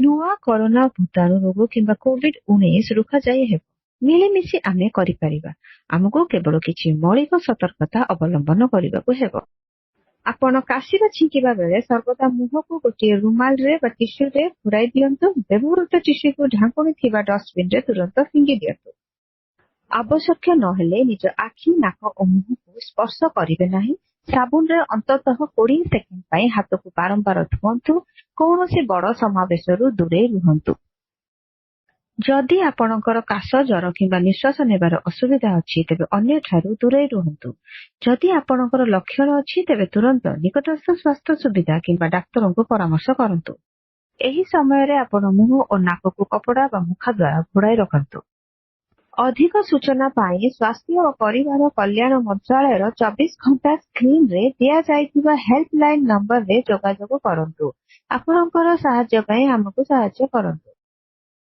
ନୂଆ କରୋନା ଭୂତାଣୁ ରୋଗ କିମ୍ବା କୋଭିଡ-19 ରୋକାଯାଇ ହେବ। ମିଳିମିଶି ଆମେ କରିପାରିବା। ଆମକୁ କେବଳ କିଛି ମୌଳିକ ସତର୍କତା ଅବଲମ୍ବନ କରିବାକୁ ହେବ। ଆପଣ କାଶି ବା ଛିଙ୍କିବା ବେଳେ ସର୍ବଦା ମୁହଁକୁ ଗୋଟିଏ ରୁମାଲରେ ବା ଟିସ୍ୟୁରେ ଘୋଡ଼ାଇ ଦିଅନ୍ତୁ। ବ୍ୟବହୃତ ଟିସ୍ୟୁକୁ ଢାଙ୍କୁଣୀ ଥିବା ଡଷ୍ଟବିନରେ ତୁରନ୍ତ ଫିଙ୍ଗି ଦିଅନ୍ତୁ। ଆବଶ୍ୟକ ନହେଲେ ନିଜ ଆଖି, ନାକ ଓ ମୁହଁକୁ ସ୍ପର୍ଶ କରିବେ ନାହିଁ। ସାବୁନରେ ଅନ୍ତତଃ 20 ସେକେଣ୍ଡ ପାଇଁ ହାତକୁ ବାରମ୍ବାର ଧୁଅନ୍ତୁ। କୌଣସି ବଡ଼ ସମାବେଶରୁ ଦୂରେଇ ରୁହନ୍ତୁ। ଯଦି ଆପଣଙ୍କର କାଶ, ଜ୍ୱର କିମ୍ବା ନିଶ୍ୱାସ ନେବାର ଅସୁବିଧା ଅଛି ତେବେ ଅନ୍ୟଠାରୁ ଦୂରେଇ ରୁହନ୍ତୁ। ଯଦି ଆପଣଙ୍କର ଲକ୍ଷଣ ଅଛି ତେବେ ତୁରନ୍ତ ନିକଟସ୍ଥ ସ୍ୱାସ୍ଥ୍ୟ ସୁବିଧା କିମ୍ବା ଡାକ୍ତରଙ୍କୁ ପରାମର୍ଶ କରନ୍ତୁ। ଏହି ସମୟରେ ଆପଣ ମୁହଁ ଓ ନାକକୁ କପଡ଼ା ବା ମୁଖା ଦ୍ୱାରା ଘୋଡ଼ାଇ ରଖନ୍ତୁ। ଅଧିକ ସୂଚନା ପାଇଁ ସ୍ୱାସ୍ଥ୍ୟ ଓ ପରିବାର କଲ୍ୟାଣ ମନ୍ତ୍ରାଳୟର 24 ଘଣ୍ଟା ସ୍କ୍ରିନରେ ଦିଆଯାଇଥିବା ହେଲ୍ପଲାଇନ୍ ନମ୍ବରରେ ଯୋଗାଯୋଗ କରନ୍ତୁ। ଆପଣଙ୍କର ସାହାଯ୍ୟ ପାଇଁ ଆମକୁ ସାହାଯ୍ୟ କରନ୍ତୁ।